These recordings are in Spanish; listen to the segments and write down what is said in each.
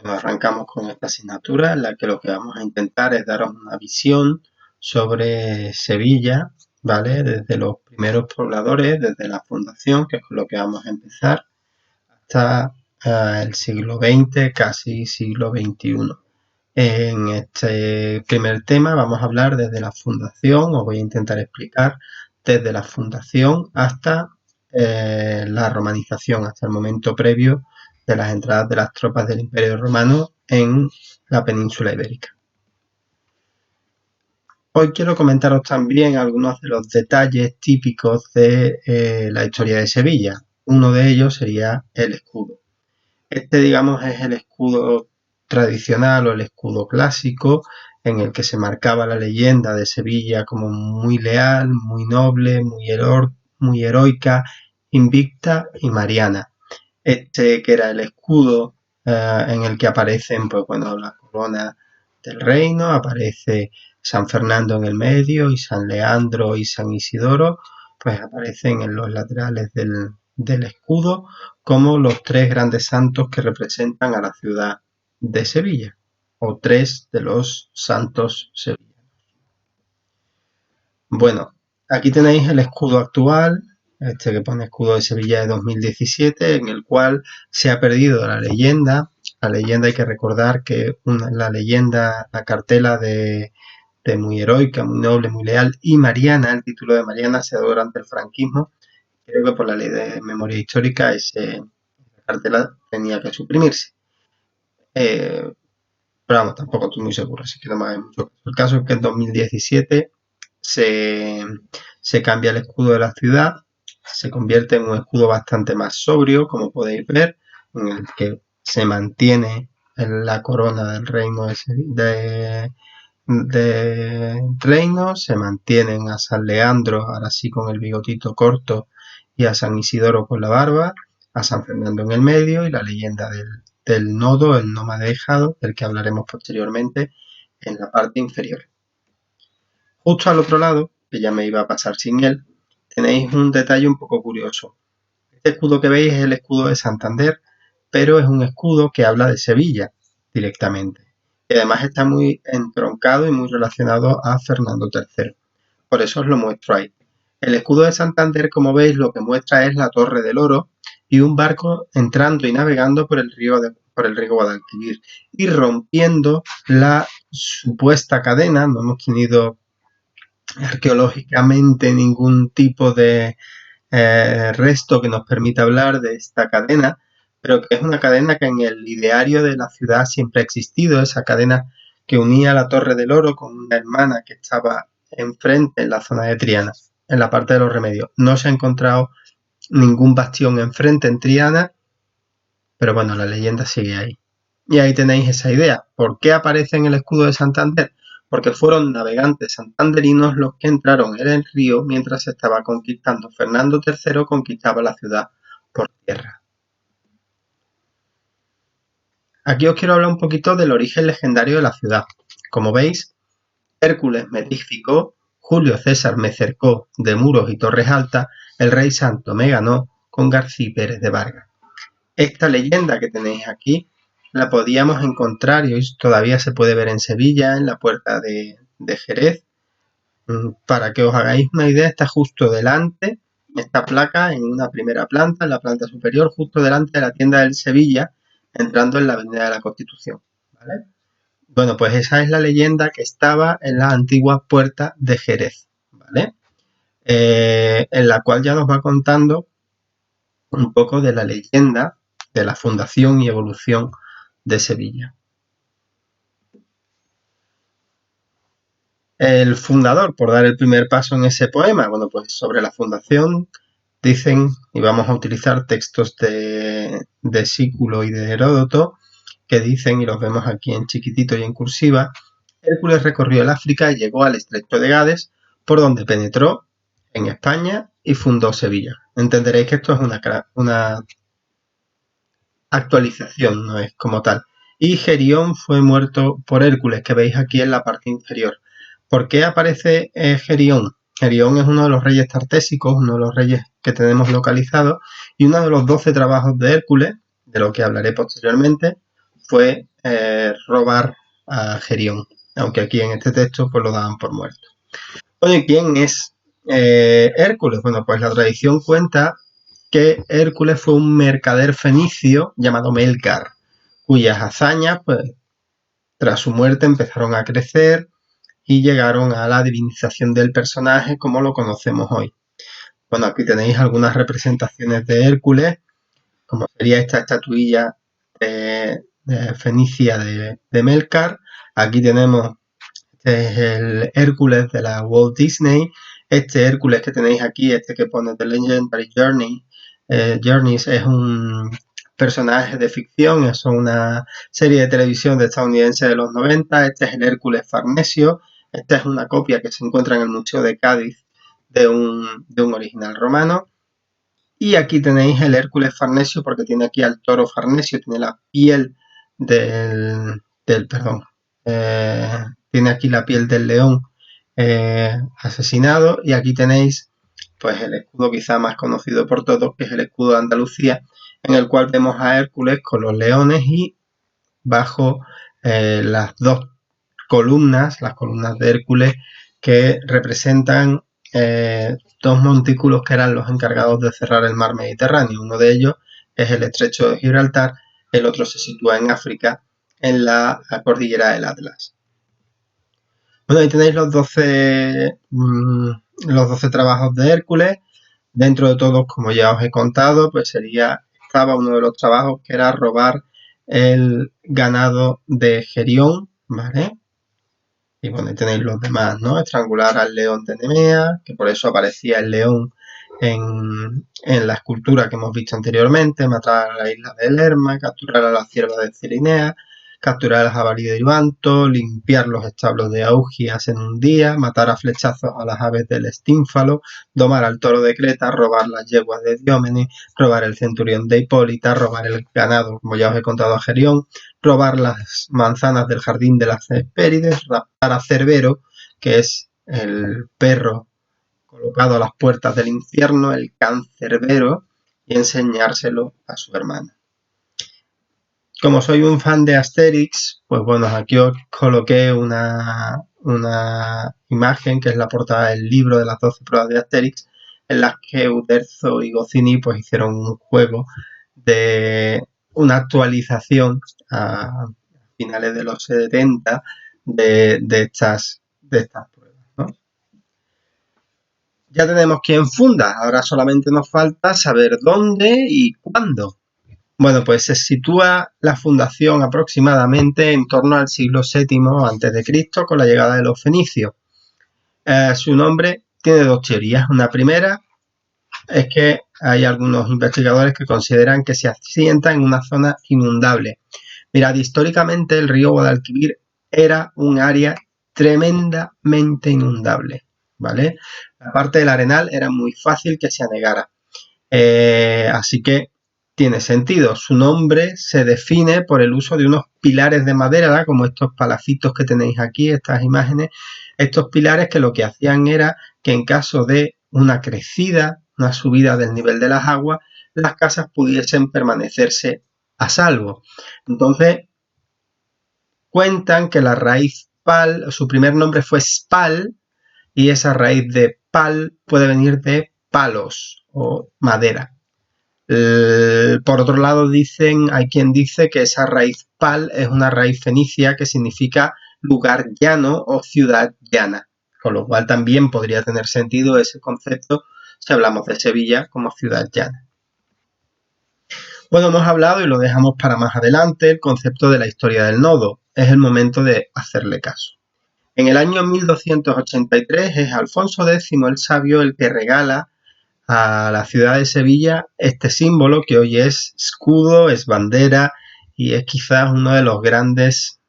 Arrancamos con esta asignatura en la que lo que vamos a intentar es daros una visión sobre Sevilla, ¿vale? Desde los primeros pobladores, desde la fundación, que es con lo que vamos a empezar, hasta el siglo XX, casi siglo XXI. En este primer tema vamos a hablar desde la fundación, os voy a intentar explicar desde la fundación hasta la romanización, hasta el momento previo de las entradas de las tropas del Imperio Romano en la península ibérica. Hoy quiero comentaros también algunos de los detalles típicos de la historia de Sevilla. Uno de ellos sería el escudo. Este, digamos, es el escudo tradicional o el escudo clásico en el que se marcaba la leyenda de Sevilla como muy leal, muy noble, muy heroica, invicta y mariana. Este que era el escudo en el que aparecen, pues bueno, la corona del reino, aparece San Fernando en el medio y San Leandro y San Isidoro, pues aparecen en los laterales del escudo como los tres grandes santos que representan a la ciudad de Sevilla, o tres de los santos sevillanos. Bueno, aquí tenéis el escudo actual, este que pone escudo de Sevilla de 2017, en el cual se ha perdido la leyenda. La leyenda hay que recordar que la cartela de muy heroica, muy noble, muy leal y mariana, el título de mariana se dio durante el franquismo. Creo que por la ley de memoria histórica esa cartela tenía que suprimirse. Pero vamos, tampoco estoy muy seguro, así que no me hagáis mucho caso. El caso es que en 2017 se cambia el escudo de la ciudad, se convierte en un escudo bastante más sobrio, como podéis ver, en el que se mantiene la corona del reino de reino, se mantienen a San Leandro, ahora sí con el bigotito corto, y a San Isidoro con la barba, a San Fernando en el medio y la leyenda del nodo, el nómada dejado, del que hablaremos posteriormente, en la parte inferior. Justo al otro lado, que ya me iba a pasar sin él, tenéis un detalle un poco curioso. Este escudo que veis es el escudo de Santander, pero es un escudo que habla de Sevilla directamente. Y además está muy entroncado y muy relacionado a Fernando III. Por eso os lo muestro ahí. El escudo de Santander, como veis, lo que muestra es la Torre del Oro y un barco entrando y navegando por el río Guadalquivir y rompiendo la supuesta cadena. No hemos tenido arqueológicamente ningún tipo de resto que nos permita hablar de esta cadena, pero que es una cadena que en el ideario de la ciudad siempre ha existido, esa cadena que unía la Torre del Oro con una hermana que estaba enfrente en la zona de Triana, en la parte de los Remedios. No se ha encontrado ningún bastión enfrente en Triana, pero bueno, la leyenda sigue ahí. Y ahí tenéis esa idea. ¿Por qué aparece en el escudo de Santander? Porque fueron navegantes santanderinos los que entraron en el río mientras se estaba conquistando. Fernando III conquistaba la ciudad por tierra. Aquí os quiero hablar un poquito del origen legendario de la ciudad. Como veis, Hércules me edificó, Julio César me cercó de muros y torres altas, el rey santo me ganó con García Pérez de Vargas. Esta leyenda que tenéis aquí la podíamos encontrar y hoy todavía se puede ver en Sevilla, en la puerta de Jerez. Para que os hagáis una idea, está justo delante, esta placa en una primera planta, en la planta superior, justo delante de la tienda del Sevilla, entrando en la Avenida de la Constitución. ¿Vale? Bueno, pues esa es la leyenda que estaba en la antigua puerta de Jerez, ¿vale? En la cual ya nos va contando un poco de la leyenda de la fundación y evolución de Sevilla. El fundador, por dar el primer paso en ese poema, bueno, pues sobre la fundación dicen, y vamos a utilizar textos de Sículo y de Heródoto, que dicen, y los vemos aquí en chiquitito y en cursiva, Hércules recorrió el África y llegó al estrecho de Gades, por donde penetró en España y fundó Sevilla. Entenderéis que esto es una actualización, no es como tal. Y Gerión fue muerto por Hércules, que veis aquí en la parte inferior. ¿Por qué aparece Gerión? Gerión es uno de los reyes tartésicos, uno de los reyes que tenemos localizados, y uno de los 12 trabajos de Hércules, de lo que hablaré posteriormente, fue robar a Gerión, aunque aquí en este texto pues lo daban por muerto. Bueno, ¿y quién es Hércules? Bueno, pues la tradición cuenta que Hércules fue un mercader fenicio llamado Melcar, cuyas hazañas, pues, tras su muerte empezaron a crecer y llegaron a la divinización del personaje como lo conocemos hoy. Bueno, aquí tenéis algunas representaciones de Hércules, como sería esta estatuilla de fenicia de Melcar. Aquí tenemos, este es el Hércules de la Walt Disney. Este Hércules que tenéis aquí, este que pone The Legendary Journeys, es un personaje de ficción, es una serie de televisión de estadounidense de los 90. Este es el Hércules Farnesio. Esta es una copia que se encuentra en el Museo de Cádiz de un original romano. Y aquí tenéis el Hércules Farnesio porque tiene aquí al toro Farnesio, tiene la piel perdón, tiene aquí la piel del león asesinado, y aquí tenéis pues el escudo quizá más conocido por todos, que es el escudo de Andalucía, en el cual vemos a Hércules con los leones y bajo las dos columnas, las columnas de Hércules, que representan dos montículos que eran los encargados de cerrar el mar Mediterráneo. Uno de ellos es el estrecho de Gibraltar, el otro se sitúa en África, en la cordillera del Atlas. Bueno, ahí tenéis los 12 trabajos de Hércules. Dentro de todos, como ya os he contado, pues estaba uno de los trabajos que era robar el ganado de Gerión, ¿vale? Y bueno, tenéis los demás, ¿no? Estrangular al león de Nemea, que por eso aparecía el león en la escultura que hemos visto anteriormente, matar a la isla de Lerma, capturar a la cierva de Cirinea, capturar al jabalí de Ivanto, limpiar los establos de Augias en un día, matar a flechazos a las aves del Estínfalo, domar al toro de Creta, robar las yeguas de Diómenes, robar el centurión de Hipólita, robar el ganado, como ya os he contado, a Gerión, robar las manzanas del jardín de las Hespérides, raptar a Cerbero, que es el perro colocado a las puertas del infierno, el cancerbero, y enseñárselo a su hermana. Como soy un fan de Asterix, pues bueno, aquí os coloqué una imagen que es la portada del libro de las 12 pruebas de Asterix, en las que Uderzo y Goscinny pues hicieron un juego de una actualización a finales de los 70 de estas pruebas, ¿no? Ya tenemos quién funda, ahora solamente nos falta saber dónde y cuándo. Bueno, pues se sitúa la fundación aproximadamente en torno al siglo VII a.C. con la llegada de los fenicios. Su nombre tiene dos teorías. Una primera es que hay algunos investigadores que consideran que se asienta en una zona inundable. Mirad, históricamente el río Guadalquivir era un área tremendamente inundable, ¿vale? La parte del Arenal era muy fácil que se anegara. Así que tiene sentido. Su nombre se define por el uso de unos pilares de madera, ¿verdad? Como estos palacitos que tenéis aquí, estas imágenes. Estos pilares que lo que hacían era que en caso de una crecida, una subida del nivel de las aguas, las casas pudiesen permanecerse a salvo. Entonces, cuentan que la raíz pal, su primer nombre fue spal, y esa raíz de pal puede venir de palos o madera. Por otro lado, hay quien dice que esa raíz pal es una raíz fenicia que significa lugar llano o ciudad llana, con lo cual también podría tener sentido ese concepto si hablamos de Sevilla como ciudad llana. Bueno, hemos hablado, y lo dejamos para más adelante, el concepto de la historia del nodo. Es el momento de hacerle caso. En el año 1283 es Alfonso X el Sabio el que regala a la ciudad de Sevilla este símbolo que hoy es escudo, es bandera y es quizás uno de los grandes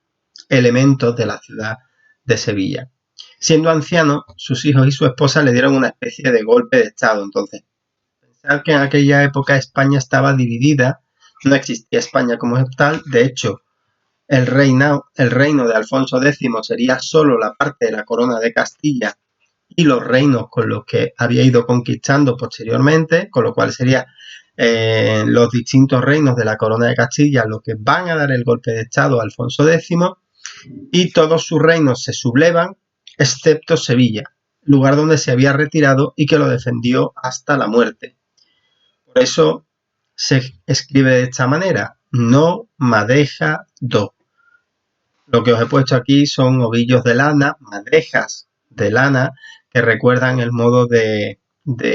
elementos de la ciudad de Sevilla. Siendo anciano, sus hijos y su esposa le dieron una especie de golpe de estado. Entonces, pensar que en aquella época España estaba dividida, no existía España como tal. De hecho, el reino de Alfonso X sería solo la parte de la corona de Castilla y los reinos con los que había ido conquistando posteriormente, con lo cual sería los distintos reinos de la corona de Castilla, lo que van a dar el golpe de estado a Alfonso X, y todos sus reinos se sublevan, excepto Sevilla, lugar donde se había retirado y que lo defendió hasta la muerte. Por eso se escribe de esta manera: no madeja do. Lo que os he puesto aquí son ovillos de lana, madejas de lana, que recuerdan el modo de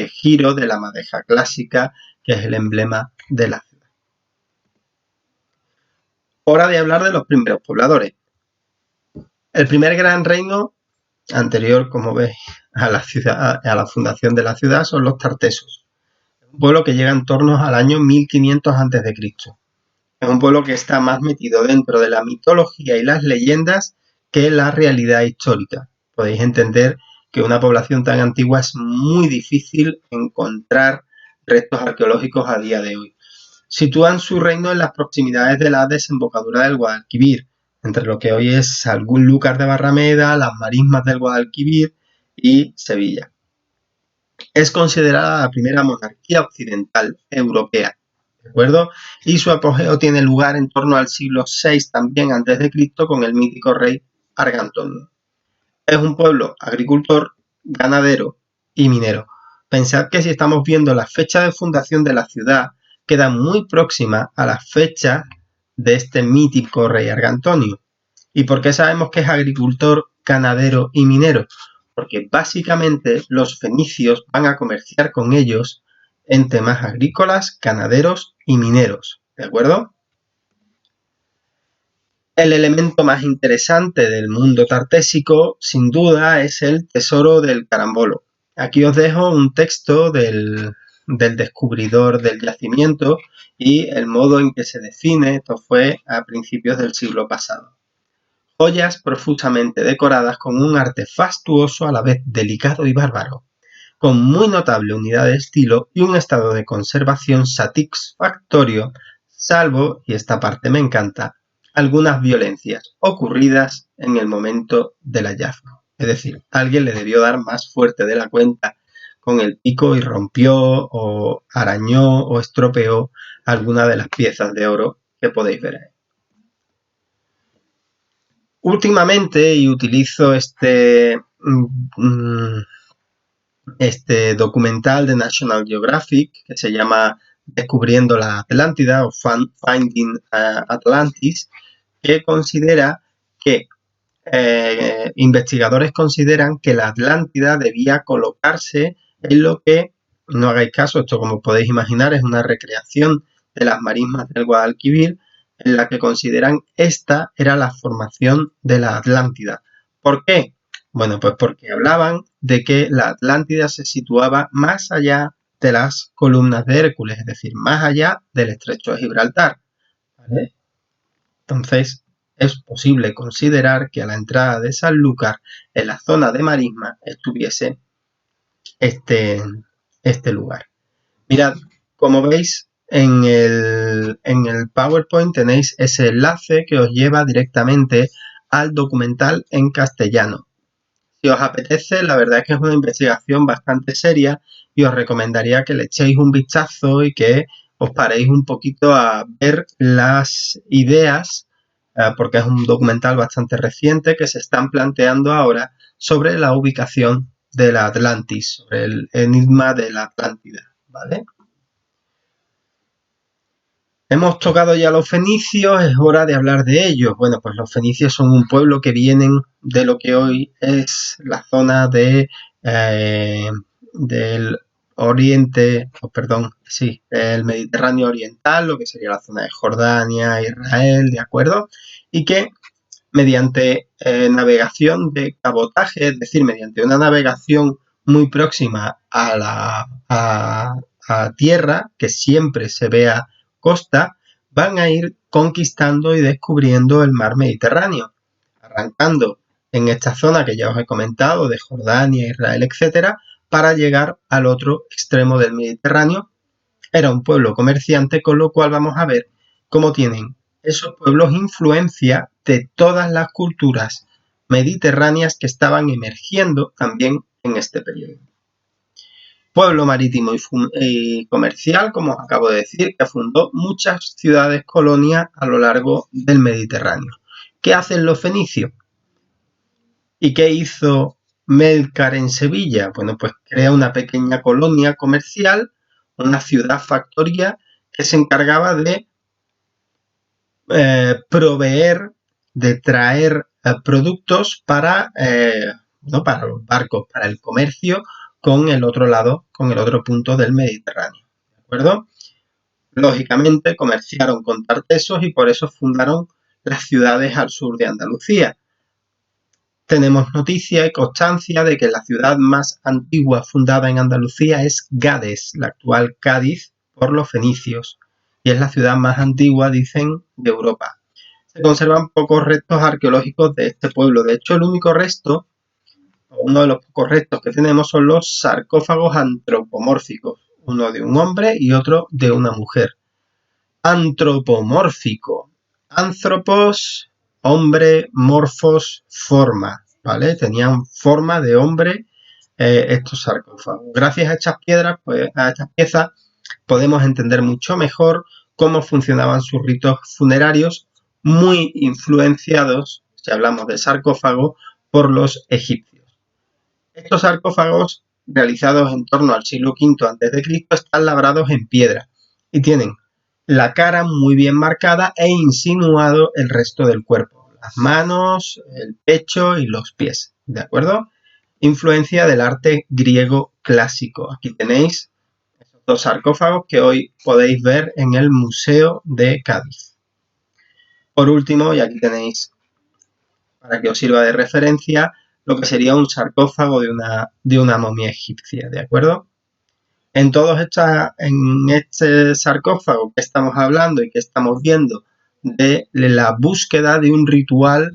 giro de la madeja clásica, que es el emblema de la ciudad. Hora de hablar de los primeros pobladores. El primer gran reino anterior, como veis, a la fundación de la ciudad son los tartesos. Un pueblo que llega en torno al año 1500 a.C. Es un pueblo que está más metido dentro de la mitología y las leyendas que la realidad histórica. Podéis entender que una población tan antigua es muy difícil encontrar restos arqueológicos a día de hoy. Sitúan su reino en las proximidades de la desembocadura del Guadalquivir, entre lo que hoy es Sanlúcar de Barrameda, las marismas del Guadalquivir y Sevilla. Es considerada la primera monarquía occidental europea, ¿de acuerdo? Y su apogeo tiene lugar en torno al siglo VI también a.C. con el mítico rey Argantonio. Es un pueblo agricultor, ganadero y minero. Pensad que si estamos viendo la fecha de fundación de la ciudad, queda muy próxima a la fecha de este mítico rey Argantonio. ¿Y por qué sabemos que es agricultor, ganadero y minero? Porque básicamente los fenicios van a comerciar con ellos en temas agrícolas, ganaderos y mineros, ¿de acuerdo? El elemento más interesante del mundo tartésico, sin duda, es el tesoro del carambolo. Aquí os dejo un texto del descubridor del yacimiento y el modo en que se define. Esto fue a principios del siglo pasado. Joyas profusamente decoradas con un arte fastuoso a la vez delicado y bárbaro, con muy notable unidad de estilo y un estado de conservación satisfactorio, salvo, y esta parte me encanta, algunas violencias ocurridas en el momento del hallazgo. Es decir, alguien le debió dar más fuerte de la cuenta con el pico y rompió o arañó o estropeó alguna de las piezas de oro que podéis ver ahí. Últimamente, y utilizo este documental de National Geographic que se llama Descubriendo la Atlántida o Finding Atlantis, que considera que investigadores consideran que la Atlántida debía colocarse en lo que, no hagáis caso, esto como podéis imaginar es una recreación de las marismas del Guadalquivir, en la que consideran esta era la formación de la Atlántida. ¿Por qué? Bueno, pues porque hablaban de que la Atlántida se situaba más allá de las columnas de Hércules, es decir, más allá del estrecho de Gibraltar, ¿vale? Entonces, es posible considerar que a la entrada de Sanlúcar, en la zona de marisma, estuviese este lugar. Mirad, como veis, en el PowerPoint tenéis ese enlace que os lleva directamente al documental en castellano. Si os apetece, la verdad es que es una investigación bastante seria y os recomendaría que le echéis un vistazo y que os paréis un poquito a ver las ideas, porque es un documental bastante reciente que se están planteando ahora sobre la ubicación de la Atlantis, sobre el enigma de la Atlántida, ¿vale? Hemos tocado ya los fenicios, es hora de hablar de ellos. Bueno, pues los fenicios son un pueblo que vienen de lo que hoy es la zona del oriente, el Mediterráneo oriental, lo que sería la zona de Jordania, Israel, ¿de acuerdo? Y que mediante navegación de cabotaje, es decir, mediante una navegación muy próxima a tierra, que siempre se vea costa, van a ir conquistando y descubriendo el mar Mediterráneo, arrancando en esta zona que ya os he comentado, de Jordania, Israel, etcétera, para llegar al otro extremo del Mediterráneo. Era un pueblo comerciante, con lo cual vamos a ver cómo tienen esos pueblos influencia de todas las culturas mediterráneas que estaban emergiendo también en este periodo. Pueblo marítimo y comercial, como os acabo de decir, que fundó muchas ciudades colonias a lo largo del Mediterráneo. ¿Qué hacen los fenicios? ¿Y qué hizo Melcar en Sevilla? Bueno, pues crea una pequeña colonia comercial, una ciudad factoría que se encargaba de proveer, de traer productos ¿no? Para los barcos, para el comercio con el otro lado, con el otro punto del Mediterráneo. ¿De acuerdo? Lógicamente comerciaron con Tartesos y por eso fundaron las ciudades al sur de Andalucía. Tenemos noticia y constancia de que la ciudad más antigua fundada en Andalucía es Gades, la actual Cádiz, por los fenicios, y es la ciudad más antigua, dicen, de Europa. Se conservan pocos restos arqueológicos de este pueblo. De hecho, el único resto, o uno de los pocos restos que tenemos, son los sarcófagos antropomórficos, uno de un hombre y otro de una mujer. Antropomórfico. Anthropos, hombre, morfos, forma, ¿vale? Tenían forma de hombre estos sarcófagos. Gracias a estas piedras, pues, a estas piezas, podemos entender mucho mejor cómo funcionaban sus ritos funerarios, muy influenciados, si hablamos de sarcófago, por los egipcios. Estos sarcófagos, realizados en torno al siglo V a.C., están labrados en piedra y tienen la cara muy bien marcada e insinuado el resto del cuerpo, las manos, el pecho y los pies, ¿de acuerdo? Influencia del arte griego clásico. Aquí tenéis esos dos sarcófagos que hoy podéis ver en el Museo de Cádiz. Por último, y aquí tenéis, para que os sirva de referencia, lo que sería un sarcófago de una momia egipcia, ¿de acuerdo? En este sarcófago que estamos hablando y que estamos viendo de la búsqueda de un ritual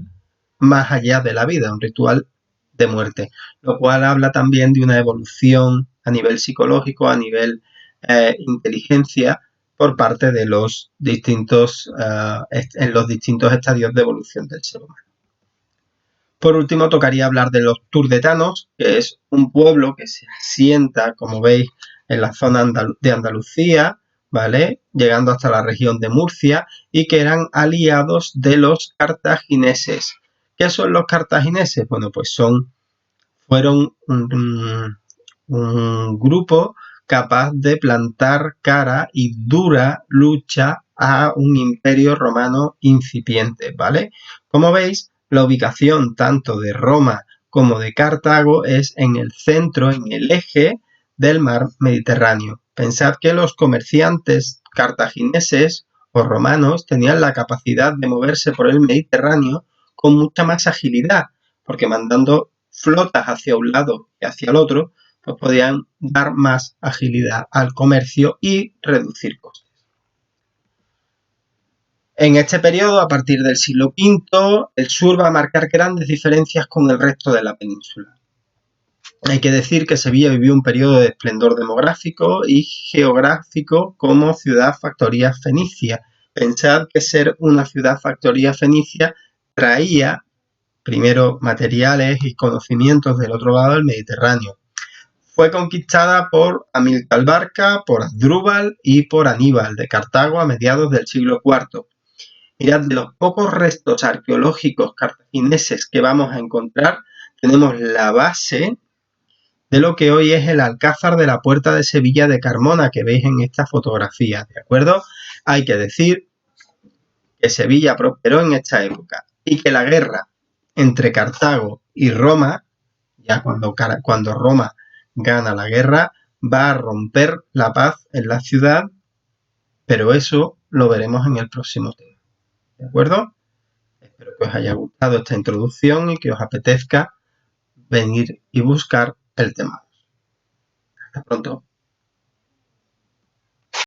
más allá de la vida, un ritual de muerte, lo cual habla también de una evolución a nivel psicológico, a nivel inteligencia por parte de los distintos estadios de evolución del ser humano. Por último, tocaría hablar de los turdetanos, que es un pueblo que se asienta, como veis, en la zona de Andalucía, ¿vale? Llegando hasta la región de Murcia, y que eran aliados de los cartagineses. ¿Qué son los cartagineses? Bueno, pues fueron un grupo capaz de plantar cara y dura lucha a un imperio romano incipiente, ¿vale? Como veis, la ubicación tanto de Roma como de Cartago es en el centro, en el eje del mar Mediterráneo. Pensad que los comerciantes cartagineses o romanos tenían la capacidad de moverse por el Mediterráneo con mucha más agilidad, porque mandando flotas hacia un lado y hacia el otro, pues podían dar más agilidad al comercio y reducir costes. En este periodo, a partir del siglo V, el sur va a marcar grandes diferencias con el resto de la península. Hay que decir que Sevilla vivió un periodo de esplendor demográfico y geográfico como ciudad factoría fenicia. Pensad que ser una ciudad factoría fenicia traía primero materiales y conocimientos del otro lado del Mediterráneo. Fue conquistada por Amílcar Barca, por Asdrúbal y por Aníbal de Cartago a mediados del siglo IV. Mirad, de los pocos restos arqueológicos cartagineses que vamos a encontrar, tenemos la base de lo que hoy es el Alcázar de la Puerta de Sevilla de Carmona, que veis en esta fotografía, ¿de acuerdo? Hay que decir que Sevilla prosperó en esta época y que la guerra entre Cartago y Roma, ya cuando Roma gana la guerra, va a romper la paz en la ciudad, pero eso lo veremos en el próximo tema. ¿De acuerdo? Espero que os haya gustado esta introducción y que os apetezca venir y buscar el tema. Hasta pronto.